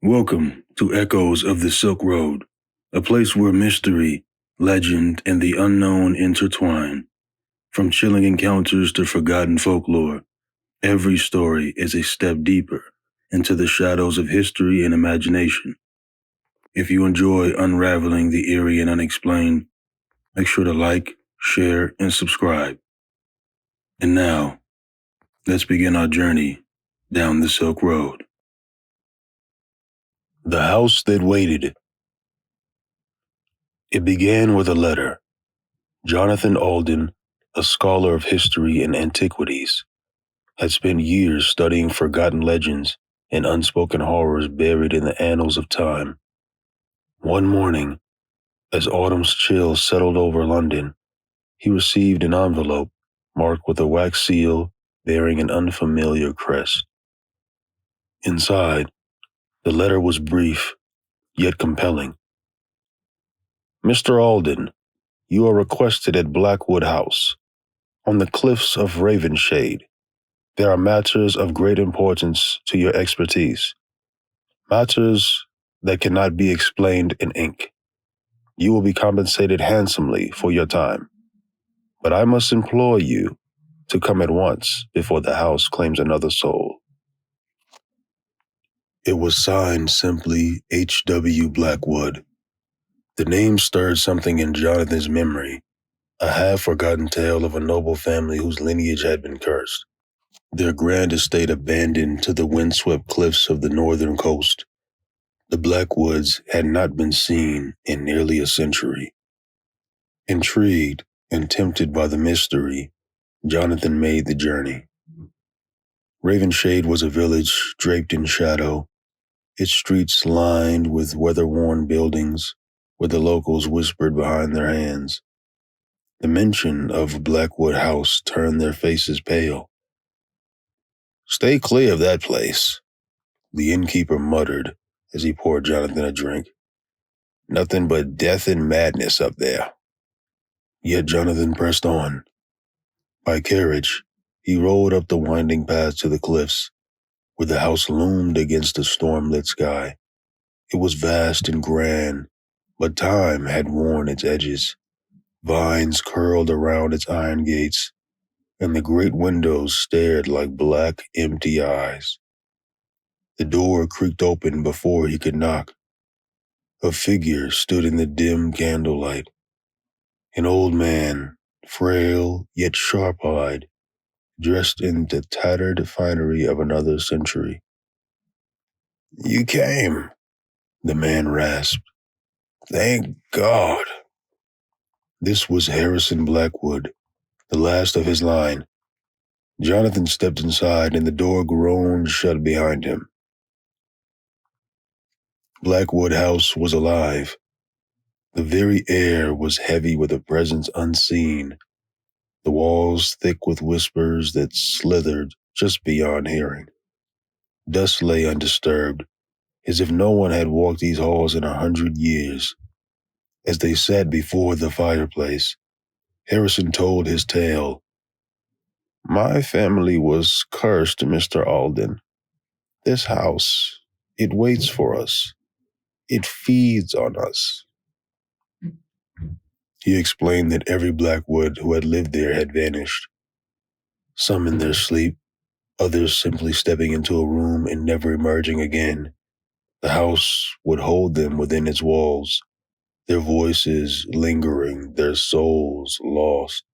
Welcome to Echoes of the Silk Road, a place where mystery, legend, and the unknown intertwine. From chilling encounters to forgotten folklore, every story is a step deeper into the shadows of history and imagination. If you enjoy unraveling the eerie and unexplained, make sure to like, share, and subscribe. And now, let's begin our journey down the Silk Road. The House That Waited. It began with a letter. Jonathan Alden, a scholar of history and antiquities, had spent years studying forgotten legends and unspoken horrors buried in the annals of time. One morning, as autumn's chill settled over London, he received an envelope marked with a wax seal bearing an unfamiliar crest. Inside, the letter was brief, yet compelling. Mr. Alden, you are requested at Blackwood House, on the cliffs of Ravenshade. There are matters of great importance to your expertise, matters that cannot be explained in ink. You will be compensated handsomely for your time, but I must implore you to come at once before the house claims another soul. It was signed simply H.W. Blackwood. The name stirred something in Jonathan's memory, a half-forgotten tale of a noble family whose lineage had been cursed. Their grand estate abandoned to the windswept cliffs of the northern coast. The Blackwoods had not been seen in nearly a century. Intrigued and tempted by the mystery, Jonathan made the journey. Ravenshade was a village draped in shadow, its streets lined with weather-worn buildings where the locals whispered behind their hands. The mention of Blackwood House turned their faces pale. "Stay clear of that place," the innkeeper muttered as he poured Jonathan a drink. "Nothing but death and madness up there." Yet Jonathan pressed on. By carriage, he rode up the winding path to the cliffs, where the house loomed against the storm-lit sky. It was vast and grand, but time had worn its edges. Vines curled around its iron gates, and the great windows stared like black, empty eyes. The door creaked open before he could knock. A figure stood in the dim candlelight. An old man, frail yet sharp-eyed, dressed in the tattered finery of another century. "You came," the man rasped. "Thank God." This was Harrison Blackwood, the last of his line. Jonathan stepped inside and the door groaned shut behind him. Blackwood House was alive. The very air was heavy with a presence unseen, the walls thick with whispers that slithered just beyond hearing. Dust lay undisturbed, as if no one had walked these halls in 100 years. As they sat before the fireplace, Harrison told his tale. "My family was cursed, Mr. Alden. This house, it waits for us. It feeds on us." He explained that every Blackwood who had lived there had vanished. Some in their sleep, others simply stepping into a room and never emerging again. The house would hold them within its walls, their voices lingering, their souls lost.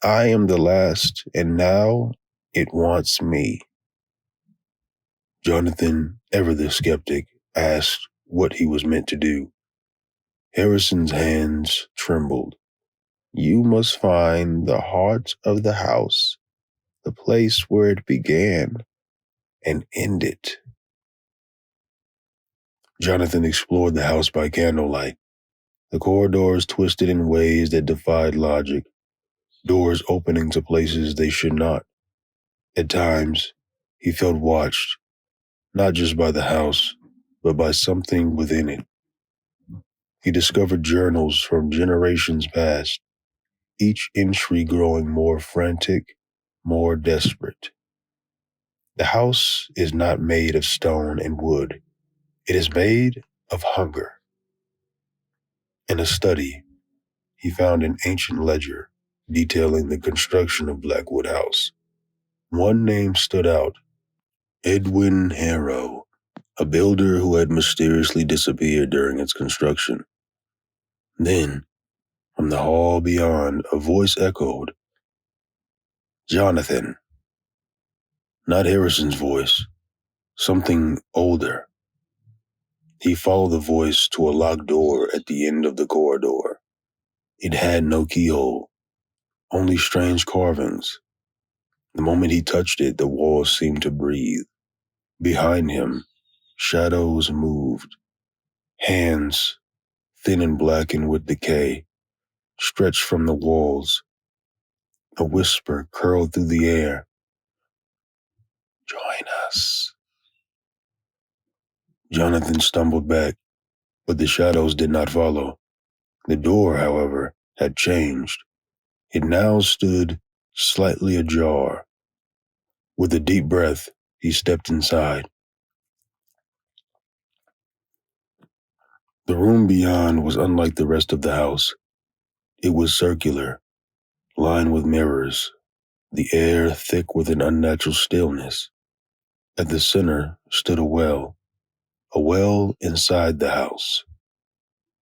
"I am the last, and now it wants me." Jonathan, ever the skeptic, asked what he was meant to do. Harrison's hands trembled. "You must find the heart of the house, the place where it began, and end it." Jonathan explored the house by candlelight. The corridors twisted in ways that defied logic, doors opening to places they should not. At times, he felt watched, not just by the house, but by something within it. He discovered journals from generations past, each entry growing more frantic, more desperate. "The house is not made of stone and wood," It is made of hunger. In a study, he found an ancient ledger detailing the construction of Blackwood House. One name stood out: Edwin Harrow, a builder who had mysteriously disappeared during its construction. Then, from the hall beyond, a voice echoed, Jonathan. Not Harrison's voice, something older. He followed the voice to a locked door at the end of the corridor. It had no keyhole, only strange carvings. The moment he touched it, the walls seemed to breathe. Behind him, shadows moved. Hands, thin and blackened with decay, stretched from the walls. A whisper curled through the air. Join us. Jonathan stumbled back, but the shadows did not follow. The door, however, had changed. It now stood slightly ajar. With a deep breath, he stepped inside. The room beyond was unlike the rest of the house. It was circular, lined with mirrors, the air thick with an unnatural stillness. At the center stood a well inside the house.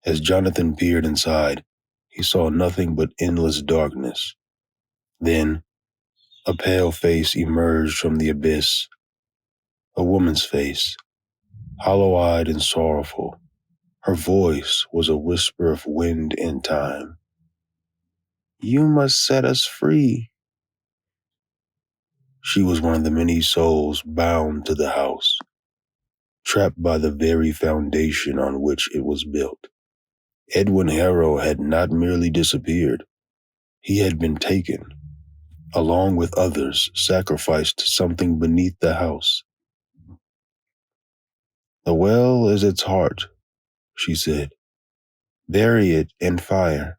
As Jonathan peered inside, he saw nothing but endless darkness. Then, a pale face emerged from the abyss. A woman's face, hollow-eyed and sorrowful. Her voice was a whisper of wind and time. You must set us free. She was one of the many souls bound to the house, trapped by the very foundation on which it was built. Edwin Harrow had not merely disappeared. He had been taken, along with others, sacrificed to something beneath the house. The well is its heart, she said. Bury it in fire.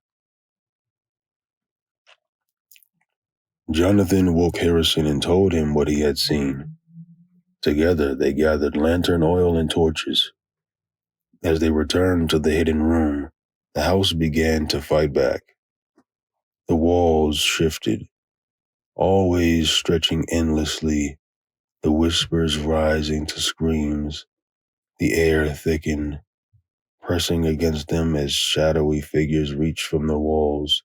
Jonathan woke Harrison and told him what he had seen. Together, they gathered lantern oil and torches. As they returned to the hidden room, the house began to fight back. The walls shifted, always stretching endlessly, the whispers rising to screams. The air thickened, pressing against them as shadowy figures reached from the walls,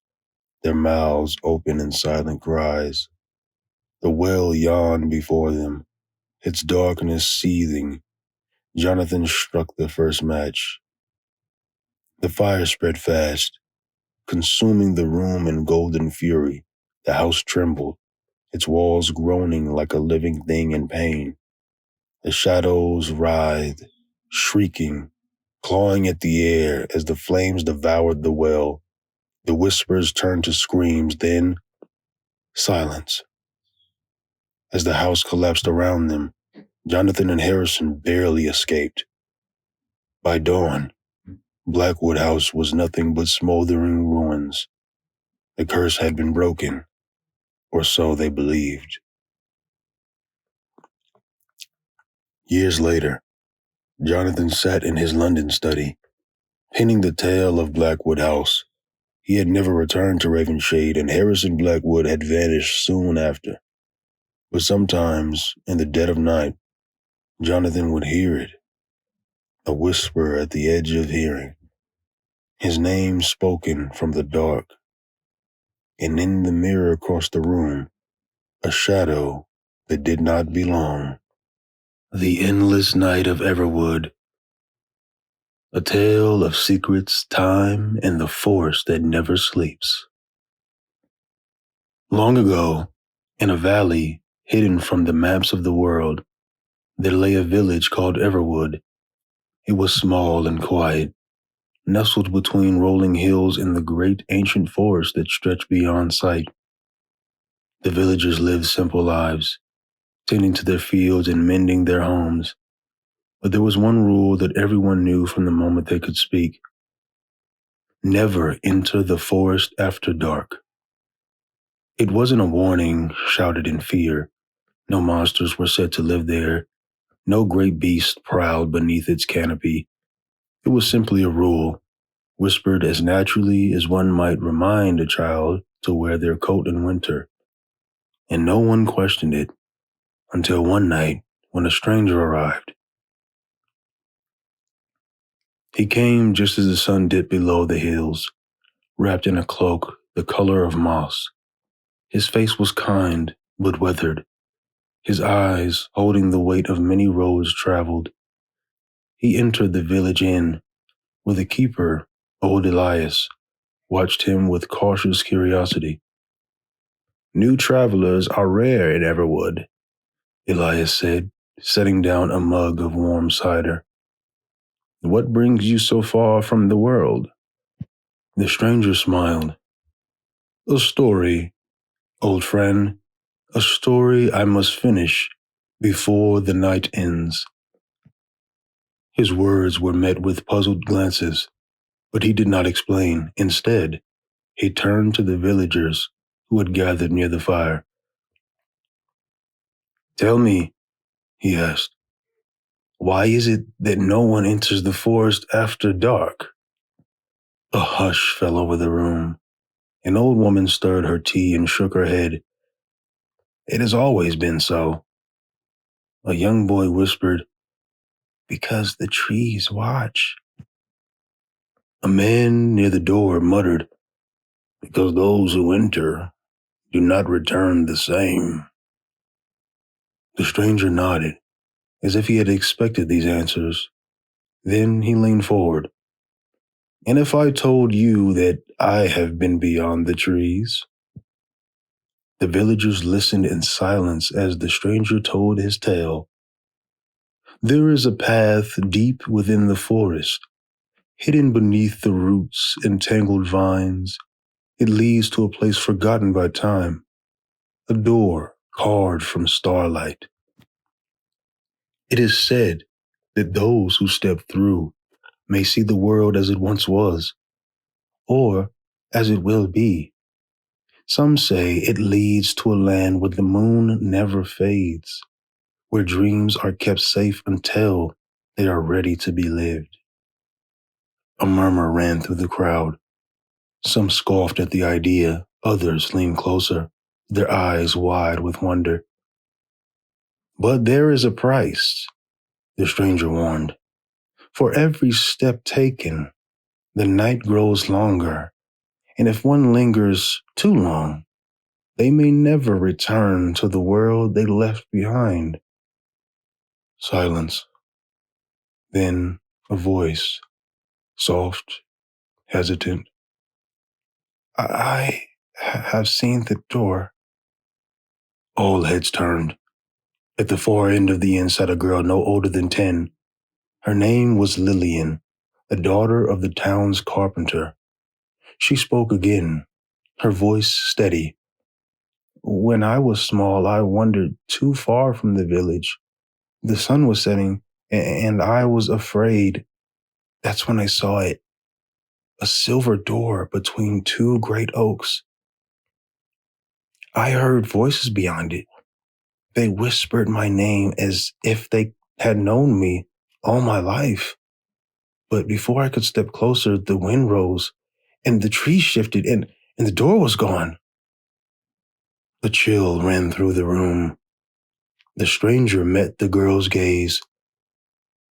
their mouths open in silent cries. The well yawned before them, its darkness seething. Jonathan struck the first match. The fire spread fast, consuming the room in golden fury. The house trembled, its walls groaning like a living thing in pain. The shadows writhed, shrieking, clawing at the air as the flames devoured the well. The whispers turned to screams, then silence. As the house collapsed around them, Jonathan and Harrison barely escaped. By dawn, Blackwood House was nothing but smoldering ruins. The curse had been broken, or so they believed. Years later, Jonathan sat in his London study, penning the tale of Blackwood House. He had never returned to Ravenshade, and Harrison Blackwood had vanished soon after. But sometimes, in the dead of night, Jonathan would hear it, a whisper at the edge of hearing, his name spoken from the dark. And in the mirror across the room, a shadow that did not belong. The Endless Night of Everwood. A tale of secrets, time, and the force that never sleeps. Long ago, in a valley hidden from the maps of the world, there lay a village called Everwood. It was small and quiet, nestled between rolling hills in the great ancient forest that stretched beyond sight. The villagers lived simple lives, tending to their fields and mending their homes. But there was one rule that everyone knew from the moment they could speak. Never enter the forest after dark. It wasn't a warning shouted in fear. No monsters were said to live there. No great beast prowled beneath its canopy. It was simply a rule, whispered as naturally as one might remind a child to wear their coat in winter. And no one questioned it until one night when a stranger arrived. He came just as the sun dipped below the hills, wrapped in a cloak the color of moss. His face was kind but weathered, his eyes holding the weight of many roads traveled. He entered the village inn, where the keeper, old Elias, watched him with cautious curiosity. New travelers are rare in Everwood, Elias said, setting down a mug of warm cider. What brings you so far from the world? The stranger smiled. A story, old friend, a story I must finish before the night ends. His words were met with puzzled glances, but he did not explain. Instead, he turned to the villagers who had gathered near the fire. Tell me, he asked, why is it that no one enters the forest after dark? A hush fell over the room. An old woman stirred her tea and shook her head. It has always been so. A young boy whispered, because the trees watch. A man near the door muttered, because those who enter do not return the same. The stranger nodded, as if he had expected these answers. Then he leaned forward. And if I told you that I have been beyond the trees? The villagers listened in silence as the stranger told his tale. There is a path deep within the forest, hidden beneath the roots and tangled vines. It leads to a place forgotten by time, a door carved from starlight. It is said that those who step through may see the world as it once was, or as it will be. Some say it leads to a land where the moon never fades, where dreams are kept safe until they are ready to be lived. A murmur ran through the crowd. Some scoffed at the idea, others leaned closer, their eyes wide with wonder. But there is a price, the stranger warned. For every step taken, the night grows longer, and if one lingers too long, they may never return to the world they left behind. Silence. Then a voice, soft, hesitant. I have seen the door. All heads turned. At the far end of the inn sat a girl no older than 10. Her name was Lillian, the daughter of the town's carpenter. She spoke again, her voice steady. When I was small, I wandered too far from the village. The sun was setting, and I was afraid. That's when I saw it. A silver door between two great oaks. I heard voices beyond it. They whispered my name as if they had known me all my life. But before I could step closer, the wind rose, and the trees shifted, and the door was gone. A chill ran through the room. The stranger met the girl's gaze.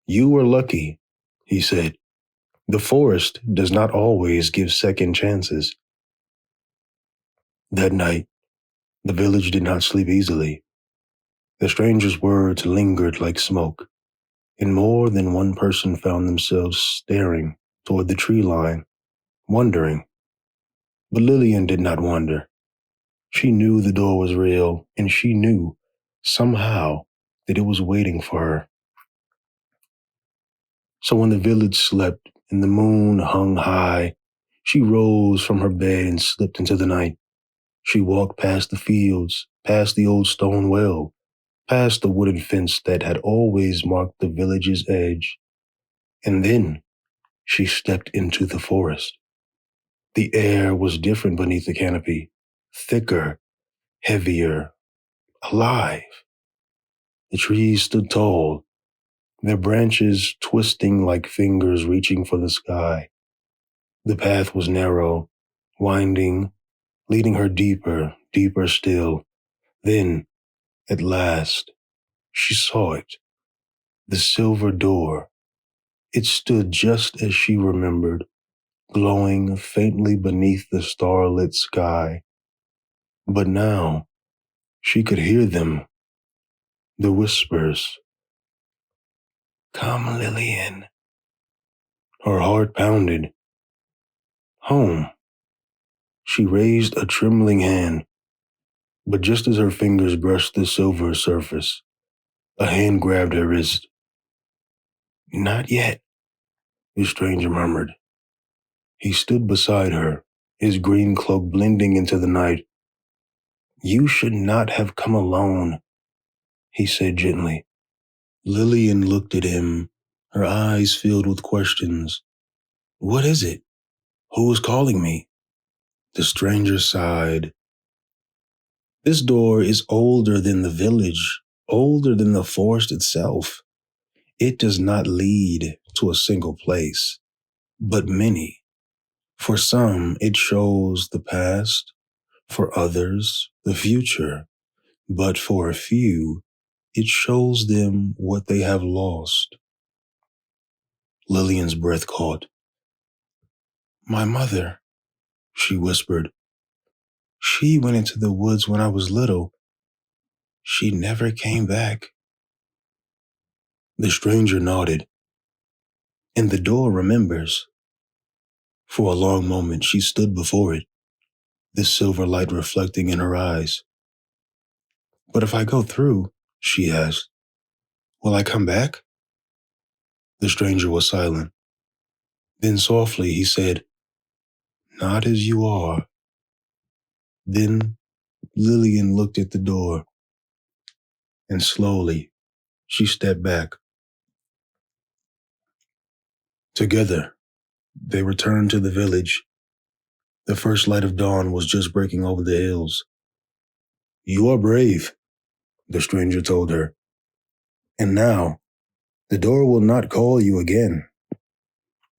You were lucky, he said. The forest does not always give second chances. That night, the village did not sleep easily. The stranger's words lingered like smoke, and more than one person found themselves staring toward the tree line, wondering. But Lillian did not wonder. She knew the door was real, and she knew, somehow, that it was waiting for her. So when the village slept and the moon hung high, she rose from her bed and slipped into the night. She walked past the fields, past the old stone well, past the wooden fence that had always marked the village's edge. And then she stepped into the forest. The air was different beneath the canopy, thicker, heavier, alive. The trees stood tall, their branches twisting like fingers reaching for the sky. The path was narrow, winding, leading her deeper, deeper still. Then, at last, she saw it. The silver door. It stood just as she remembered, glowing faintly beneath the starlit sky. But now, she could hear them, the whispers. Come, Lillian. Her heart pounded. Home. She raised a trembling hand, but just as her fingers brushed the silver surface, a hand grabbed her wrist. Not yet, the stranger murmured. He stood beside her, his green cloak blending into the night. You should not have come alone, he said gently. Lillian looked at him, her eyes filled with questions. What is it? Who is calling me? The stranger sighed. This door is older than the village, older than the forest itself. It does not lead to a single place, but many. For some, it shows the past, for others, the future, but for a few, it shows them what they have lost. Lillian's breath caught. My mother, she whispered. She went into the woods when I was little. She never came back. The stranger nodded. And the door remembers. For a long moment, she stood before it, the silver light reflecting in her eyes. But if I go through, she asked, will I come back? The stranger was silent. Then softly he said, not as you are. Then Lillian looked at the door, and slowly she stepped back. Together, they returned to the village. The first light of dawn was just breaking over the hills. You are brave, the stranger told her. And now, the door will not call you again.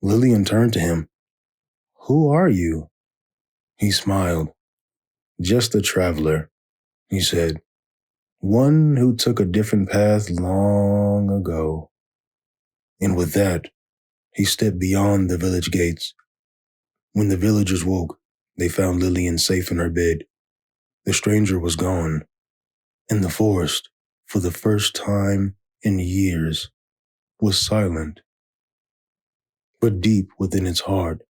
Lillian turned to him. Who are you? He smiled. Just a traveler, he said. One who took a different path long ago. And with that, he stepped beyond the village gates. When the villagers woke, they found Lillian safe in her bed. The stranger was gone, and the forest, for the first time in years, was silent. But deep within its heart,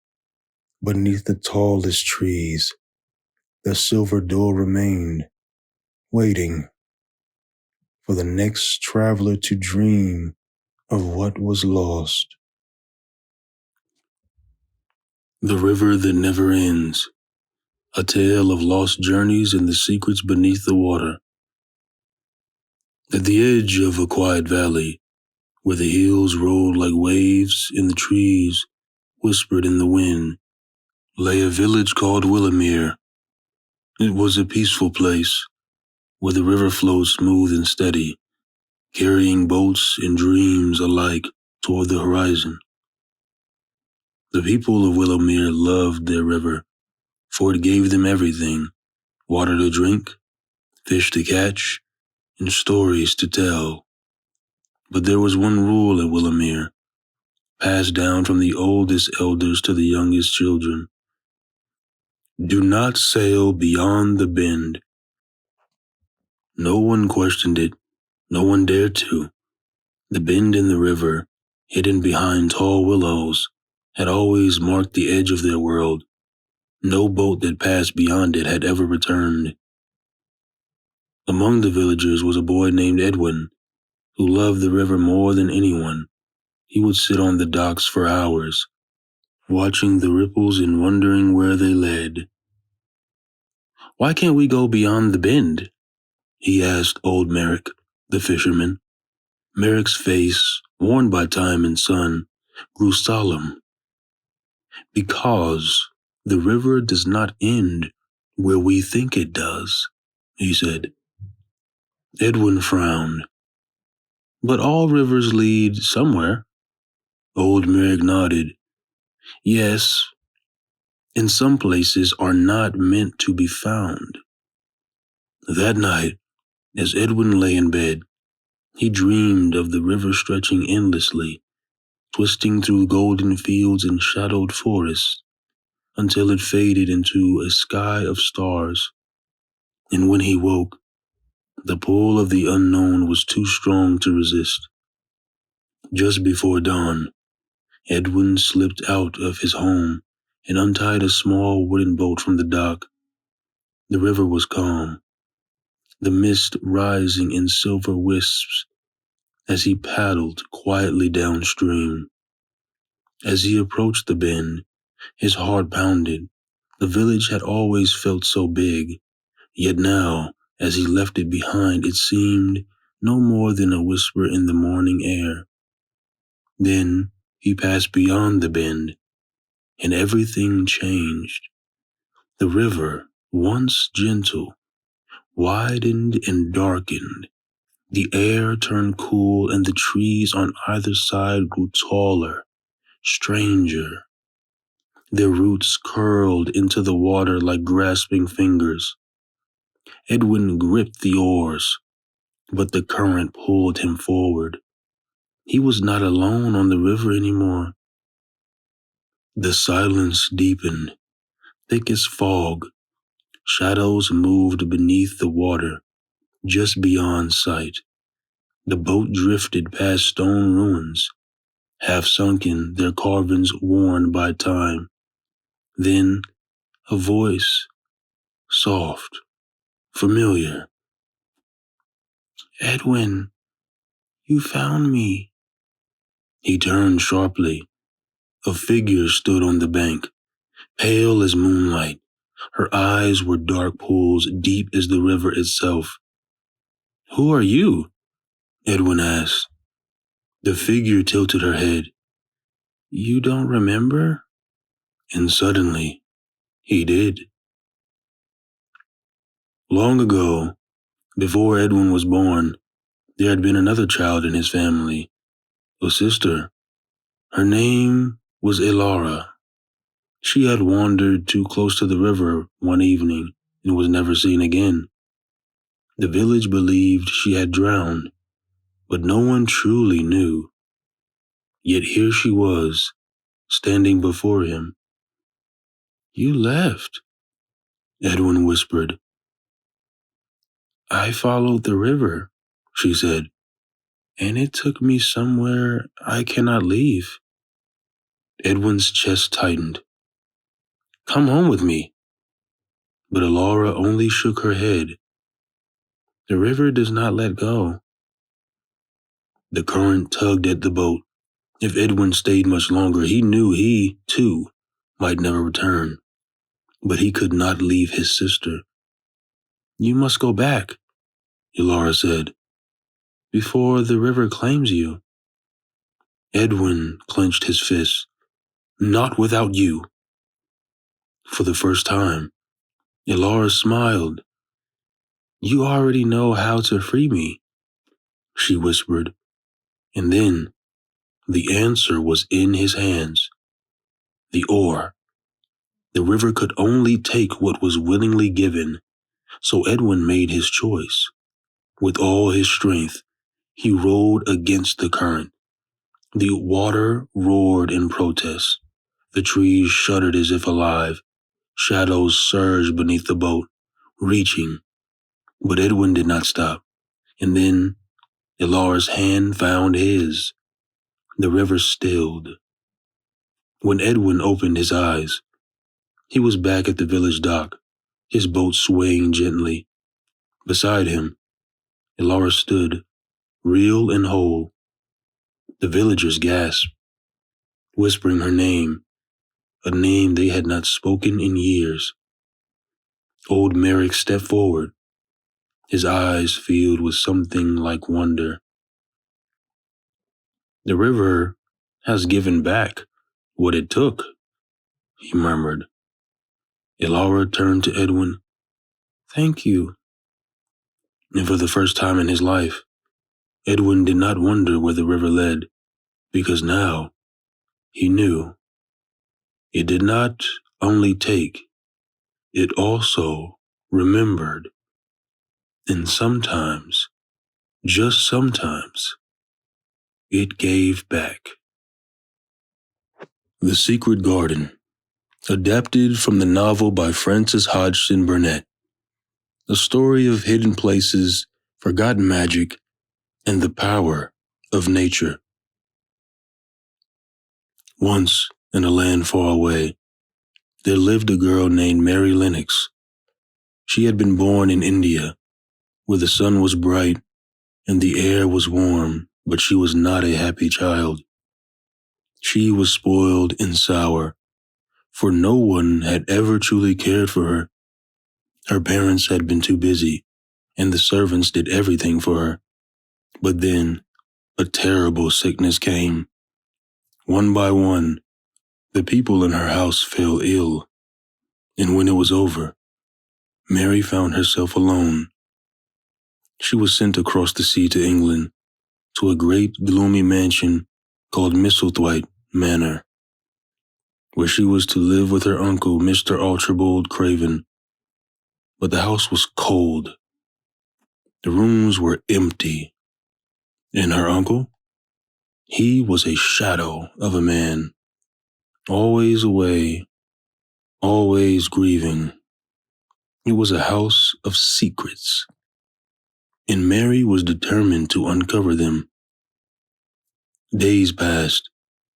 beneath the tallest trees, the silver door remained, waiting for the next traveler to dream of what was lost. The River That Never Ends, a tale of lost journeys and the secrets beneath the water. At the edge of a quiet valley, where the hills rolled like waves and the trees whispered in the wind, lay a village called Willamere. It was a peaceful place, where the river flowed smooth and steady, carrying boats and dreams alike toward the horizon. The people of Willowmere loved their river, for it gave them everything: water to drink, fish to catch, and stories to tell. But there was one rule at Willowmere, passed down from the oldest elders to the youngest children. Do not sail beyond the bend. No one questioned it. No one dared to. The bend in the river, hidden behind tall willows, had always marked the edge of their world. No boat that passed beyond it had ever returned. Among the villagers was a boy named Edwin, who loved the river more than anyone. He would sit on the docks for hours, watching the ripples and wondering where they led. Why can't we go beyond the bend? He asked old Merrick, the fisherman. Merrick's face, worn by time and sun, grew solemn. Because the river does not end where we think it does, he said. Edwin frowned. But all rivers lead somewhere. Old Merrick nodded. Yes, and some places are not meant to be found. That night, as Edwin lay in bed, he dreamed of the river stretching endlessly, twisting through golden fields and shadowed forests, until it faded into a sky of stars. And when he woke, the pull of the unknown was too strong to resist. Just before dawn, Edwin slipped out of his home and untied a small wooden boat from the dock. The river was calm, the mist rising in silver wisps as he paddled quietly downstream. As he approached the bend, his heart pounded. The village had always felt so big, yet now, as he left it behind, it seemed no more than a whisper in the morning air. Then he passed beyond the bend, and everything changed. The river, once gentle, widened and darkened. The air turned cool, and the trees on either side grew taller, stranger. Their roots curled into the water like grasping fingers. Edwin gripped the oars, but the current pulled him forward. He was not alone on the river anymore. The silence deepened, thick as fog. Shadows moved beneath the water, just beyond sight. The boat drifted past stone ruins, half sunken, their carvings worn by time. Then a voice, soft, familiar. Edwin, you found me. He turned sharply. A figure stood on the bank, pale as moonlight. Her eyes were dark pools deep as the river itself. Who are you? Edwin asked. The figure tilted her head. You don't remember? And suddenly, he did. Long ago, before Edwin was born, there had been another child in his family, a sister. Her name was Elara. She had wandered too close to the river one evening and was never seen again. The village believed she had drowned, but no one truly knew. Yet here she was, standing before him. You left, Edwin whispered. I followed the river, she said, and it took me somewhere I cannot leave. Edwin's chest tightened. Come home with me. But Elara only shook her head. The river does not let go. The current tugged at the boat. If Edwin stayed much longer, he knew he, too, might never return. But he could not leave his sister. You must go back, Elara said, before the river claims you. Edwin clenched his fist. Not without you. For the first time, Elara smiled. You already know how to free me, she whispered. And then, the answer was in his hands. The oar. The river could only take what was willingly given, so Edwin made his choice. With all his strength, he rowed against the current. The water roared in protest. The trees shuddered as if alive. Shadows surged beneath the boat, reaching. But Edwin did not stop. And then, Elara's hand found his. The river stilled. When Edwin opened his eyes, he was back at the village dock, his boat swaying gently. Beside him, Elara stood, real and whole. The villagers gasped, whispering her name, a name they had not spoken in years. Old Merrick stepped forward, his eyes filled with something like wonder. The river has given back what it took, he murmured. Elara turned to Edwin. Thank you. And for the first time in his life, Edwin did not wonder where the river led, because now he knew. It did not only take, it also remembered. And sometimes, just sometimes, it gave back. The Secret Garden, adapted from the novel by Frances Hodgson Burnett. A story of hidden places, forgotten magic, and the power of nature. Once, in a land far away, there lived a girl named Mary Lennox. She had been born in India, where the sun was bright and the air was warm, but she was not a happy child. She was spoiled and sour, for no one had ever truly cared for her. Her parents had been too busy, and the servants did everything for her. But then, a terrible sickness came. One by one, the people in her house fell ill, and when it was over, Mary found herself alone. She was sent across the sea to England, to a great gloomy mansion called Misselthwaite Manor, where she was to live with her uncle, Mr. Archibald Craven. But the house was cold. The rooms were empty. And her uncle? He was a shadow of a man, always away, always grieving. It was a house of secrets, and Mary was determined to uncover them. Days passed,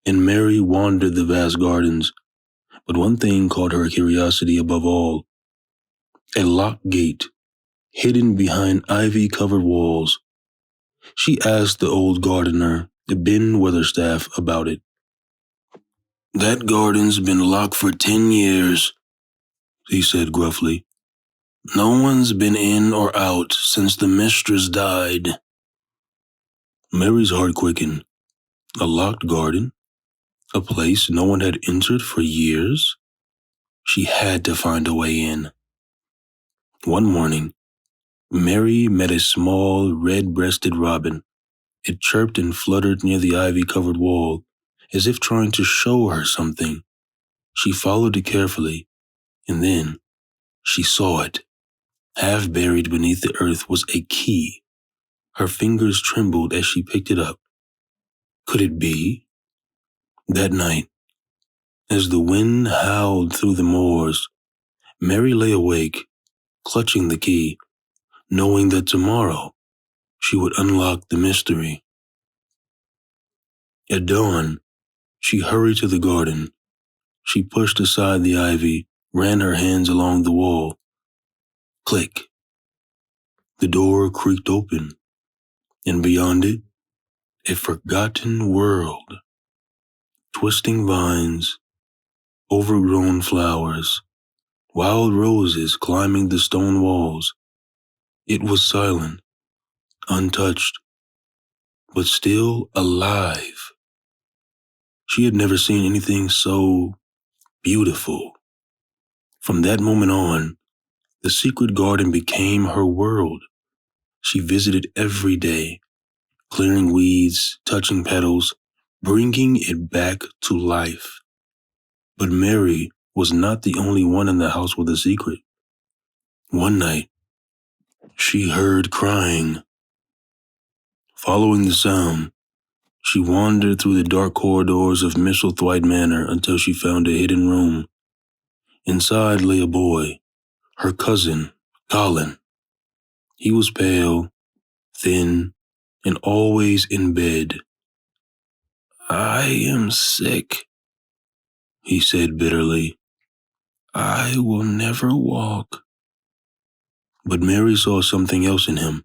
and Mary wandered the vast gardens, but one thing caught her curiosity above all: a locked gate, hidden behind ivy-covered walls. She asked the old gardener, Ben Weatherstaff, about it. "That garden's been locked for 10 years, he said gruffly. "No one's been in or out since the mistress died." Mary's heart quickened. A locked garden? A place no one had entered for years? She had to find a way in. One morning, Mary met a small, red-breasted robin. It chirped and fluttered near the ivy-covered wall, as if trying to show her something. She followed it carefully, and then she saw it. Half buried beneath the earth was a key. Her fingers trembled as she picked it up. Could it be? That night, as the wind howled through the moors, Mary lay awake, clutching the key, knowing that tomorrow she would unlock the mystery. At dawn, she hurried to the garden. She pushed aside the ivy, ran her hands along the wall. Click. The door creaked open, and beyond it, a forgotten world. Twisting vines, overgrown flowers, wild roses climbing the stone walls. It was silent, untouched, but still alive. She had never seen anything so beautiful. From that moment on, the secret garden became her world. She visited every day, clearing weeds, touching petals, bringing it back to life. But Mary was not the only one in the house with a secret. One night, she heard crying. Following the sound, she wandered through the dark corridors of Misselthwaite Manor until she found a hidden room. Inside lay a boy, her cousin, Colin. He was pale, thin, and always in bed. "I am sick," he said bitterly. "I will never walk." But Mary saw something else in him,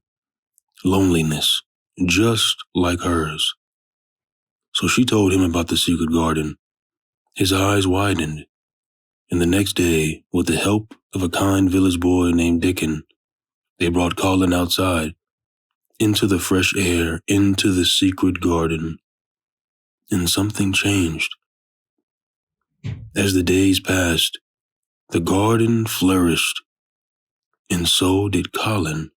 loneliness, just like hers. So she told him about the secret garden. His eyes widened, and the next day, with the help of a kind village boy named Dickon, they brought Colin outside, into the fresh air, into the secret garden. And something changed. As the days passed, the garden flourished, and so did Colin.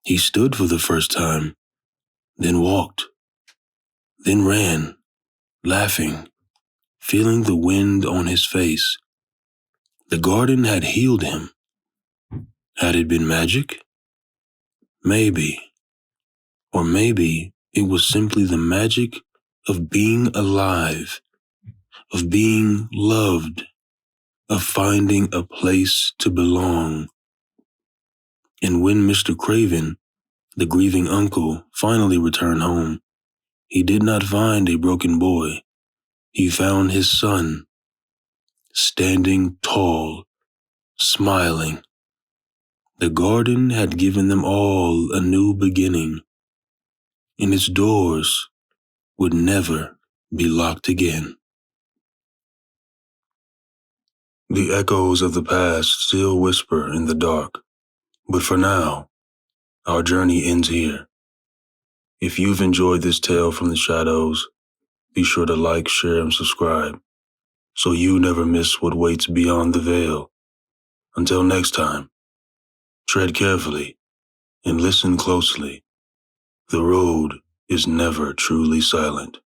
He stood for the first time, then walked, then ran, laughing, feeling the wind on his face. The garden had healed him. Had it been magic? Maybe. Or maybe it was simply the magic of being alive, of being loved, of finding a place to belong. And when Mr. Craven, the grieving uncle, finally returned home, he did not find a broken boy. He found his son, standing tall, smiling. The garden had given them all a new beginning, and its doors would never be locked again. The echoes of the past still whisper in the dark, but for now, our journey ends here. If you've enjoyed this tale from the shadows, be sure to like, share, and subscribe so you never miss what waits beyond the veil. Until next time, tread carefully and listen closely. The road is never truly silent.